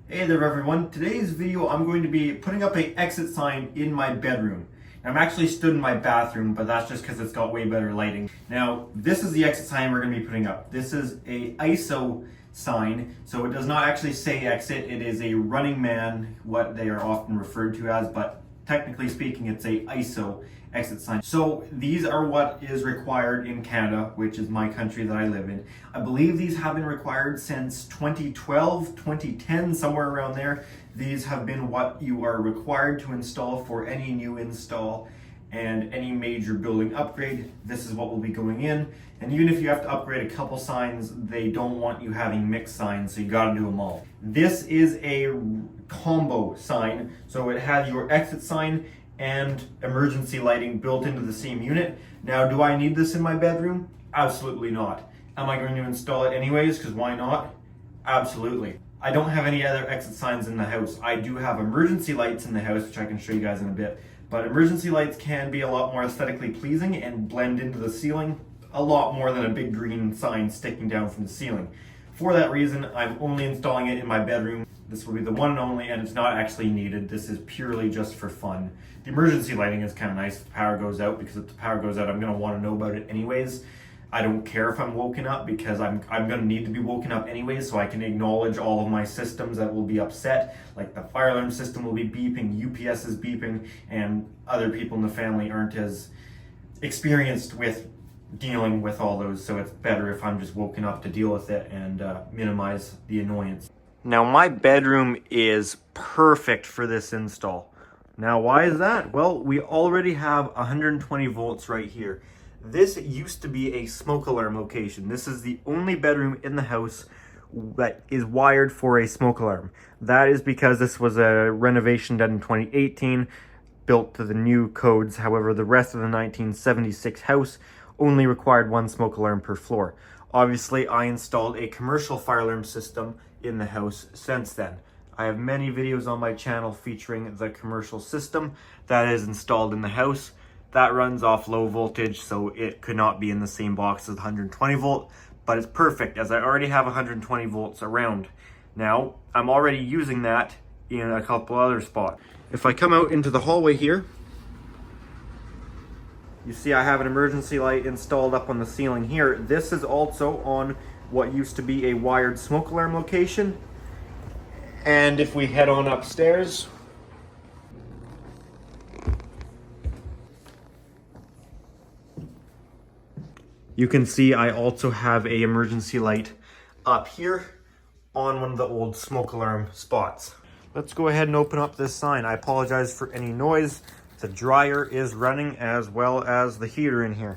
Hey there everyone, today's video I'm going to be putting up an exit sign in my bedroom. I'm actually stood in my bathroom, but that's just because it's got way better lighting. Now, this is the exit sign we're going to be putting up. This is a ISO sign, so it does not actually say exit, it is a running man, what they are often referred to as, but technically speaking it's a ISO exit sign. So these are what is required in Canada, which is my country that I live in. I believe these have been required since 2012, 2010, somewhere around there. These have been what you are required to install for any new install and any major building upgrade. This is what will be going in. And even if you have to upgrade a couple signs, they don't want you having mixed signs, so you gotta do them all. This is a combo sign, so it has your exit sign and emergency lighting built into the same unit. Now, do I need this in my bedroom? Absolutely not. Am I going to install it anyways? Because why not? Absolutely. I don't have any other exit signs in the house. I do have emergency lights in the house, which I can show you guys in a bit. But emergency lights can be a lot more aesthetically pleasing and blend into the ceiling a lot more than a big green sign sticking down from the ceiling. For that reason, I'm only installing it in my bedroom. This will be the one and only, and it's not actually needed. This is purely just for fun. The emergency lighting is kind of nice if the power goes out, because if the power goes out, I'm going to want to know about it anyways. I don't care if I'm woken up, because I'm going to need to be woken up anyways, so I can acknowledge all of my systems that will be upset. Like the fire alarm system will be beeping, UPS is beeping, and other people in the family aren't as experienced with dealing with all those, so it's better if I'm just woken up to deal with it and minimize the annoyance. Now, my bedroom is perfect for this install. Now, why is that? Well, we already have 120 volts right here. This used to be a smoke alarm location. This is the only bedroom in the house that is wired for a smoke alarm. That is because this was a renovation done in 2018, built to the new codes. However, the rest of the 1976 house only required one smoke alarm per floor. Obviously, I installed a commercial fire alarm system in the house since then. I have many videos on my channel featuring the commercial system that is installed in the house. That runs off low voltage, so it could not be in the same box as 120 volt, but it's perfect as I already have 120 volts around. Now, I'm already using that in a couple other spots. If I come out into the hallway here, you see I have an emergency light installed up on the ceiling here. This is also on what used to be a wired smoke alarm location. And if we head on upstairs, you can see I also have a emergency light up here on one of the old smoke alarm spots. Let's go ahead and open up this sign. I apologize for any noise. The dryer is running as well as the heater in here.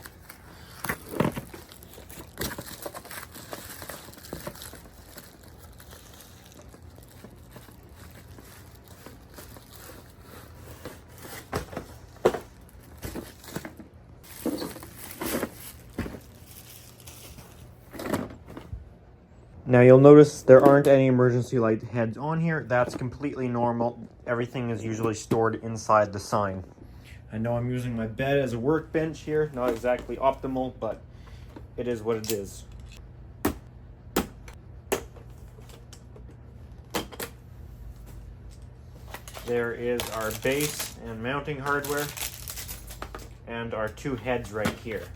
Now you'll notice there aren't any emergency light heads on here. That's completely normal. Everything is usually stored inside the sign. I know I'm using my bed as a workbench here. Not exactly optimal, but it is what it is. There is our base and mounting hardware and our two heads right here.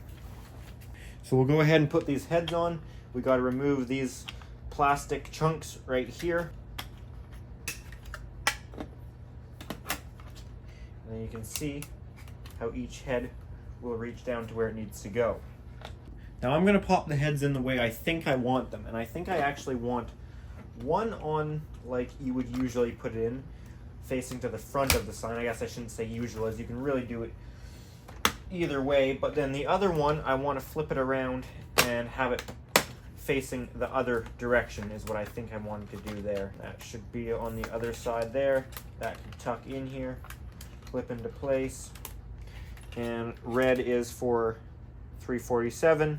So we'll go ahead and put these heads on. We got to remove these plastic chunks right here. And then you can see how each head will reach down to where it needs to go. Now I'm going to pop the heads in the way I think I want them, and I think I actually want one on like you would usually put it in, facing to the front of the sign. I guess I shouldn't say usual, as you can really do it either way, but then the other one I want to flip it around and have it facing the other direction is what I think I wanted to do there. That should be on the other side there. That can tuck in here, flip into place. And red is for 347.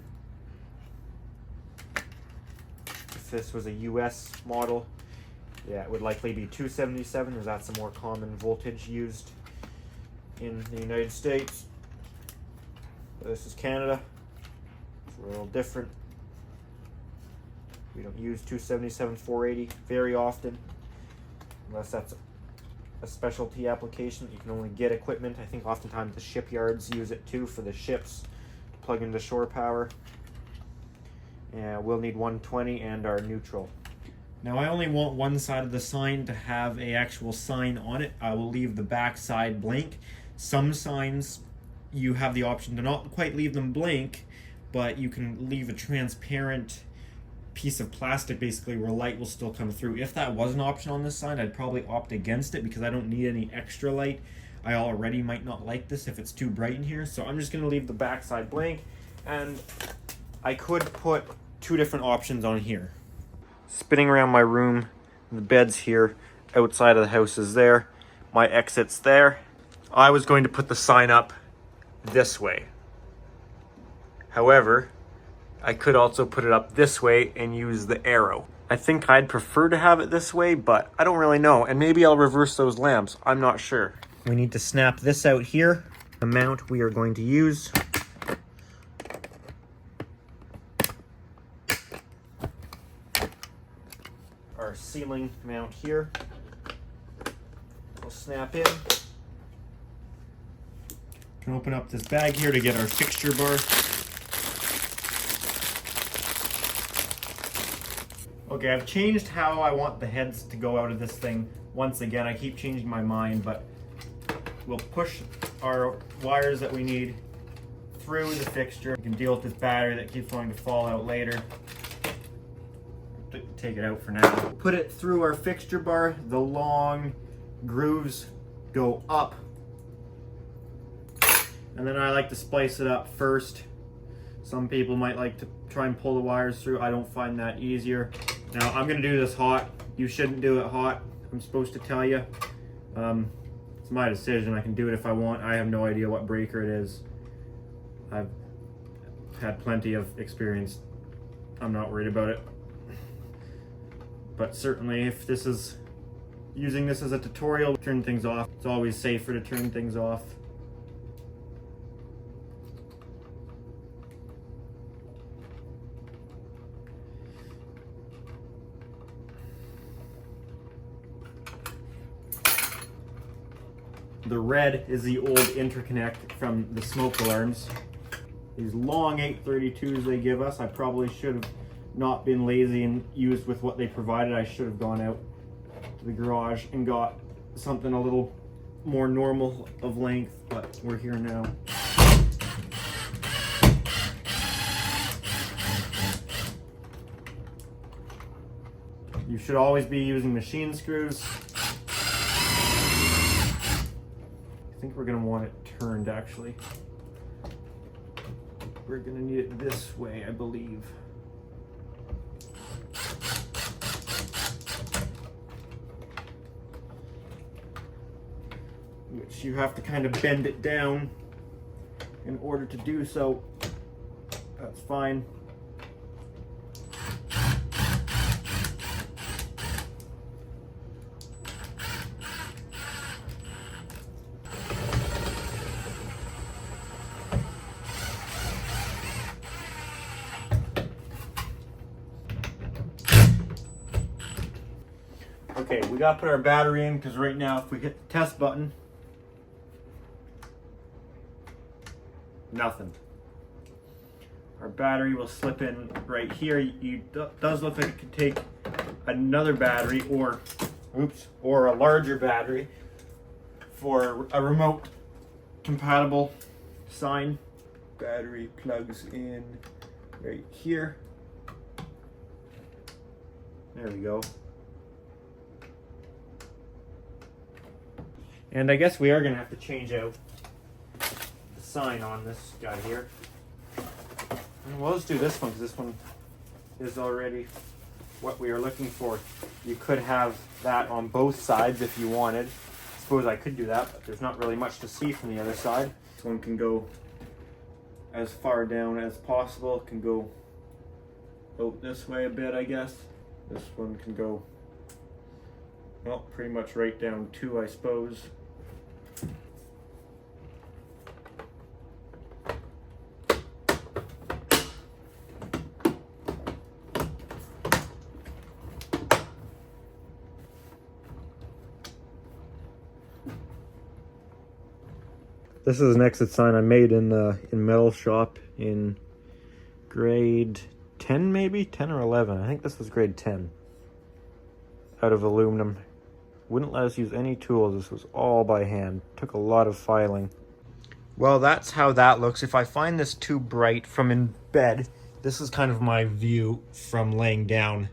If this was a US model, yeah, it would likely be 277, as that's a more common voltage used in the United States. This is Canada. It's a little different. We don't use 277 480 very often. unless that's a specialty application. You can only get equipment. I think oftentimes the shipyards use it too for the ships to plug into shore power. And we'll need 120 and our neutral. Now I only want one side of the sign to have a actual sign on it. I will leave the back side blank. Some signs you have the option to not quite leave them blank, but you can leave a transparent piece of plastic basically where light will still come through. If that was an option on this sign, I'd probably opt against it because I don't need any extra light. I already might not like this if it's too bright in here, so I'm just gonna leave the back side blank. And I could put two different options on here. Spinning around my room, the bed's here, outside of the house is there, my exit's there. I was going to put the sign up this way. However, I could also put it up this way and use the arrow. I think I'd prefer to have it this way, but I don't really know. And maybe I'll reverse those lamps, I'm not sure. We need to snap this out here. The mount we are going to use. Our ceiling mount here. We'll snap in. Can open up this bag here to get our fixture bar. Okay, I've changed how I want the heads to go out of this thing. Once again, I keep changing my mind, but we'll push our wires that we need through the fixture. We can deal with this battery that keeps wanting to fall out later. Take it out for now. Put it through our fixture bar. The long grooves go up. And then I like to splice it up first. Some people might like to try and pull the wires through. I don't find that easier. Now I'm gonna do this hot. You shouldn't do it hot, I'm supposed to tell you. It's my decision. I can do it if I want. I have no idea what breaker it is. I've had plenty of experience. I'm not worried about it. But certainly if this is using this as a tutorial, turn things off. It's always safer to turn things off. The red is the old interconnect from the smoke alarms. These long 832s they give us, I probably should have not been lazy and used with what they provided. I should have gone out to the garage and got something a little more normal of length, but we're here now. You should always be using machine screws. I think we're going to want it turned actually. We're going to need it this way, I believe. Which you have to kind of bend it down in order to do so. That's fine. Okay, we gotta put our battery in because right now if we hit the test button, nothing. Our battery will slip in right here. It does look like it could take another battery or a larger battery for a remote compatible sign. Battery plugs in right here. There we go. And I guess we are going to have to change out the sign on this guy here. Well, let's do this one because this one is already what we are looking for. You could have that on both sides if you wanted. I suppose I could do that, but there's not really much to see from the other side. This one can go as far down as possible. It can go out this way a bit, I guess. This one can go, well, pretty much right down too, I suppose. This is an exit sign I made in metal shop in grade 10, maybe 10 or 11. I think this was grade 10. Out of aluminum. Wouldn't let us use any tools. This was all by hand. Took a lot of filing. Well, that's how that looks. If I find this too bright from in bed, this is kind of my view from laying down.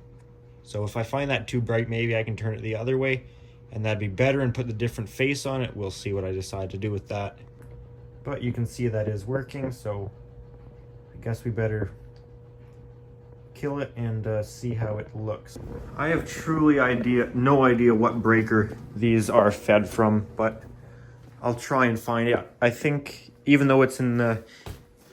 So if I find that too bright, maybe I can turn it the other way, and that'd be better, and put the different face on it. We'll see what I decide to do with that. But you can see that is working, so I guess we better kill it and see how it looks. I have truly no idea what breaker these are fed from, but I'll try and find it. I think even though it's in the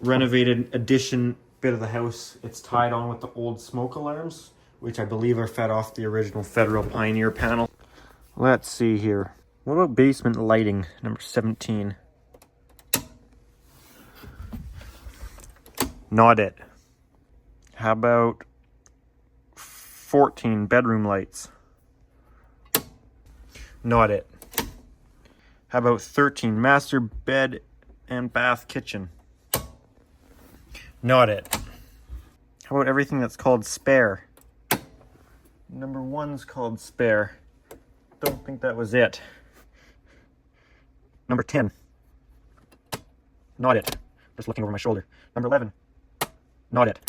renovated addition bit of the house, it's tied on with the old smoke alarms, which I believe are fed off the original Federal Pioneer panel. Let's see here. What about basement lighting, number 17? Not it. How about 14, bedroom lights? Not it. How about 13, master bed and bath kitchen? Not it. How about everything that's called spare? Number 1's called spare. Don't think that was it. Number 10. Not it. Just looking over my shoulder. Number 11. Not it.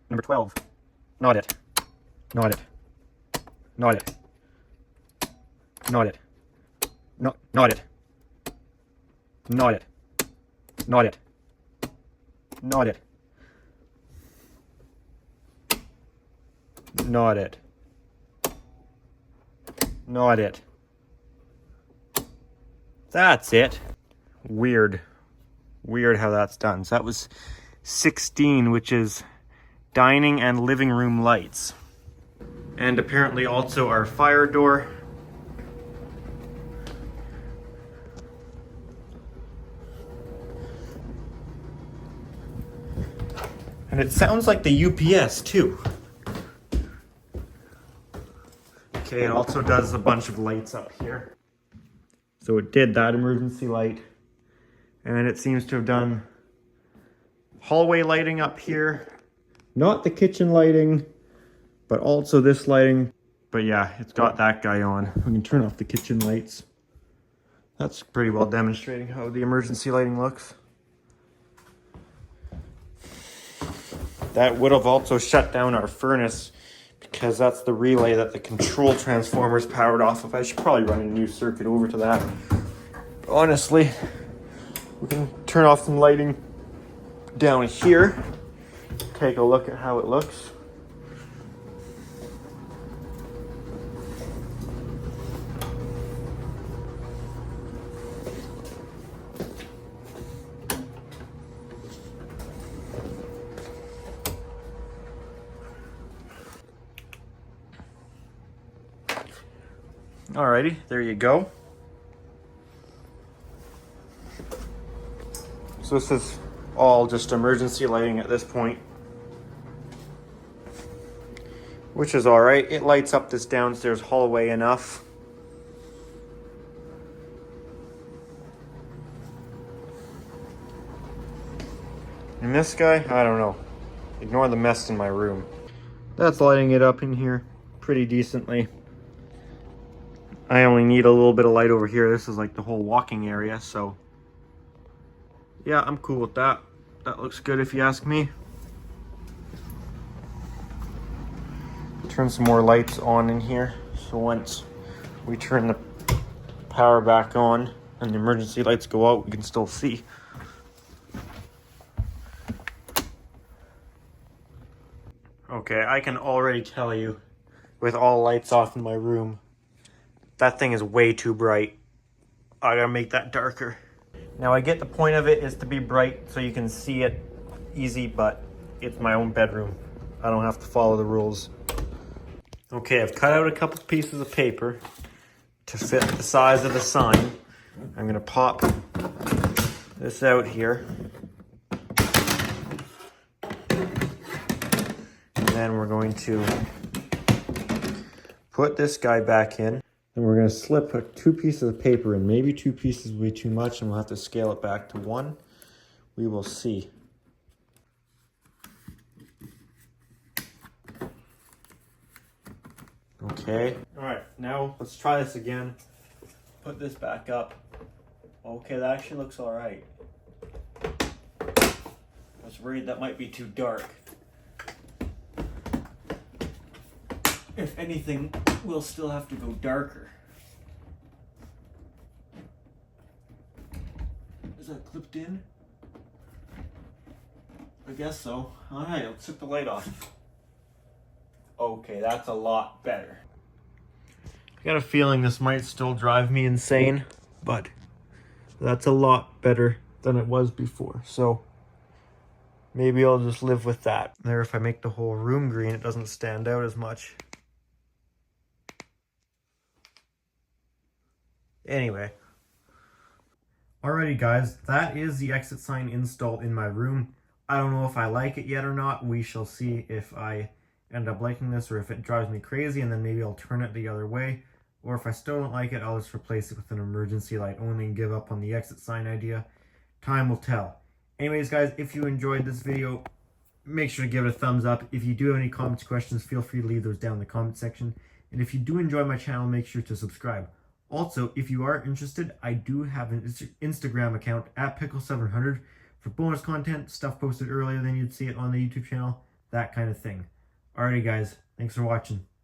Number 12. Not it. Not it. Not it. Not it. No, not it. Not it. Not it. Not it. Not it. Not it. That's it. Weird. Weird how that's done. So that was 16, which is dining and living room lights. And apparently also our fire door. And it sounds like the UPS too. Okay, it also does a bunch of lights up here. So it did that emergency light. And it seems to have done hallway lighting up here. Not the kitchen lighting, but also this lighting. But yeah, it's got that guy on. We can turn off the kitchen lights. That's pretty well demonstrating how the emergency lighting looks. That would have also shut down our furnace, because that's the relay that the control transformer is powered off of. I should probably run a new circuit over to that. Honestly, we can turn off some lighting down here. Take a look at how it looks. Alrighty, there you go. So this is all just emergency lighting at this point, which is alright. It lights up this downstairs hallway enough. And this guy, I don't know. Ignore the mess in my room. That's lighting it up in here pretty decently. I only need a little bit of light over here. This is like the whole walking area, so yeah, I'm cool with that. That looks good if you ask me. Turn some more lights on in here. So once we turn the power back on and the emergency lights go out, we can still see. Okay, I can already tell you, with all lights off in my room, that thing is way too bright. I gotta make that darker. Now I get the point of it is to be bright so you can see it easy, but it's my own bedroom. I don't have to follow the rules. Okay, I've cut out a couple pieces of paper to fit the size of the sign. I'm gonna pop this out here. And then we're going to put this guy back in. Then we're going to slip 2 pieces of paper in. Maybe 2 pieces will be too much and we'll have to scale it back to 1. We will see. Okay. Alright, now let's try this again. Put this back up. Okay, that actually looks alright. I was worried that might be too dark. If anything, we'll still have to go darker. Is that clipped in? I guess so. Alright, let's take the light off. Okay, that's a lot better. I got a feeling this might still drive me insane, but that's a lot better than it was before. So maybe I'll just live with that. There, if I make the whole room green, it doesn't stand out as much. Anyway. Alrighty guys, that is the exit sign installed in my room. I don't know if I like it yet or not. We shall see if I end up liking this or if it drives me crazy, and then maybe I'll turn it the other way. Or if I still don't like it, I'll just replace it with an emergency light only and give up on the exit sign idea. Time will tell. Anyways guys, if you enjoyed this video, make sure to give it a thumbs up. If you do have any comments, questions, feel free to leave those down in the comment section. And if you do enjoy my channel, make sure to subscribe. Also, if you are interested, I do have an Instagram account at Pickle700 for bonus content, stuff posted earlier than you'd see it on the YouTube channel, that kind of thing. Alrighty guys, thanks for watching.